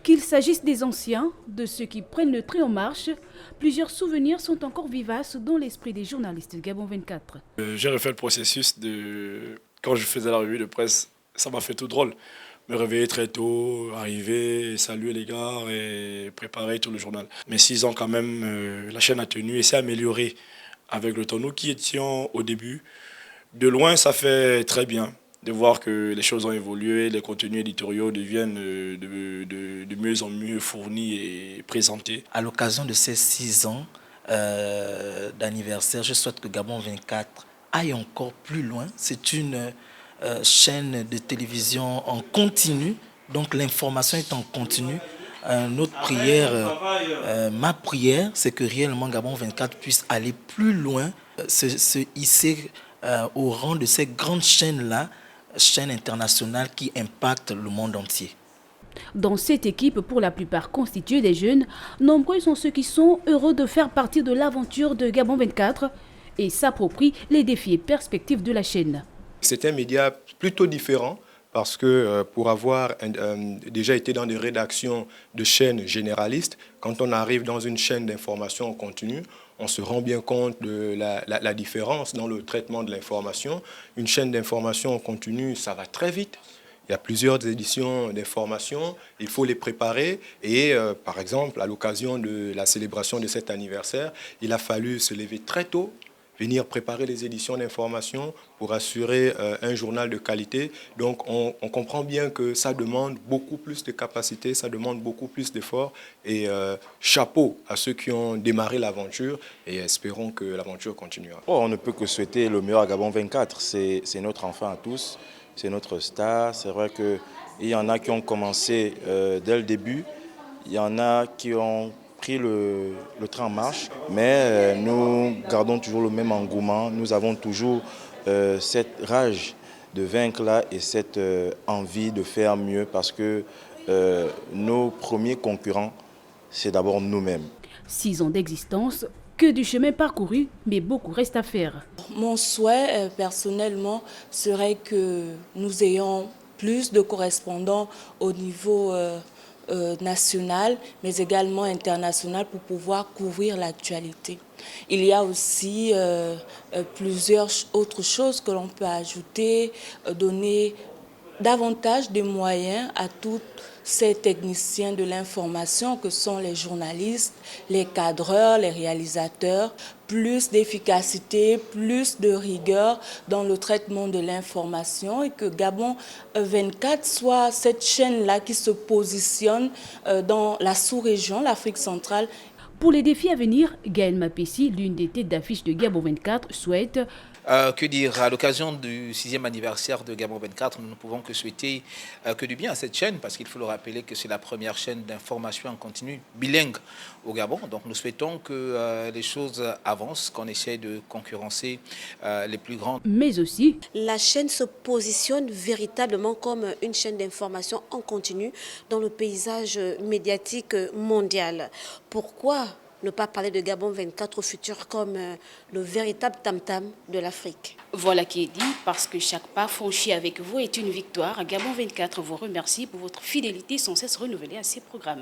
Qu'il s'agisse des anciens, de ceux qui prennent le train en marche, plusieurs souvenirs sont encore vivaces dans l'esprit des journalistes de Gabon 24. J'ai refait le processus de quand je faisais la revue de presse, ça m'a fait tout drôle. Me réveiller très tôt, arriver, saluer les gars et préparer tout le journal. Mais 6 ans quand même, la chaîne a tenu et s'est améliorée avec le temps. Nous qui étions au début, de loin ça fait très bien de voir que les choses ont évolué, les contenus éditoriaux deviennent de mieux en mieux fournis et présentés. À l'occasion de ces 6 ans d'anniversaire, je souhaite que Gabon 24 aille encore plus loin. C'est une chaîne de télévision en continu, donc l'information est en continu. Notre prière, ma prière, c'est que réellement Gabon 24 puisse aller plus loin, se hisser au rang de ces grandes chaînes-là, chaînes internationales qui impactent le monde entier. Dans cette équipe, pour la plupart constituée des jeunes, nombreux sont ceux qui sont heureux de faire partie de l'aventure de Gabon 24 et s'approprient les défis et perspectives de la chaîne. C'est un média plutôt différent parce que pour avoir déjà été dans des rédactions de chaînes généralistes, quand on arrive dans une chaîne d'information en continu, on se rend bien compte de la différence dans le traitement de l'information. Une chaîne d'information en continu, ça va très vite. Il y a plusieurs éditions d'information, il faut les préparer et par exemple, à l'occasion de la célébration de cet anniversaire, il a fallu se lever très tôt, venir préparer les éditions d'information pour assurer un journal de qualité. Donc on comprend bien que ça demande beaucoup plus de capacité, ça demande beaucoup plus d'efforts et chapeau à ceux qui ont démarré l'aventure et espérons que l'aventure continuera. On ne peut que souhaiter le meilleur à Gabon 24, c'est notre enfant à tous. C'est notre star. C'est vrai qu'il y en a qui ont commencé dès le début. Il y en a qui ont pris le train en marche. Mais nous gardons toujours le même engouement. Nous avons toujours cette rage de vaincre là et cette envie de faire mieux parce que nos premiers concurrents, c'est d'abord nous-mêmes. 6 ans d'existence, que du chemin parcouru, mais beaucoup reste à faire. Mon souhait personnellement serait que nous ayons plus de correspondants au niveau national, mais également international pour pouvoir couvrir l'actualité. Il y a aussi plusieurs autres choses que l'on peut ajouter, donner davantage de moyens à tous ces techniciens de l'information que sont les journalistes, les cadreurs, les réalisateurs, plus d'efficacité, plus de rigueur dans le traitement de l'information et que Gabon 24 soit cette chaîne-là qui se positionne dans la sous-région, l'Afrique centrale. Pour les défis à venir, Gaël Mapessi, l'une des têtes d'affiche de Gabon 24, souhaite que dire, à l'occasion du 6e anniversaire de Gabon 24, nous ne pouvons que souhaiter que du bien à cette chaîne, parce qu'il faut le rappeler que c'est la première chaîne d'information en continu bilingue au Gabon. Donc nous souhaitons que les choses avancent, qu'on essaie de concurrencer les plus grands. Mais aussi, la chaîne se positionne véritablement comme une chaîne d'information en continu dans le paysage médiatique mondial. Pourquoi ne pas parler de Gabon 24 au futur comme le véritable tam-tam de l'Afrique? Voilà qui est dit, parce que chaque pas franchi avec vous est une victoire. Gabon 24 vous remercie pour votre fidélité sans cesse renouvelée à ces programmes.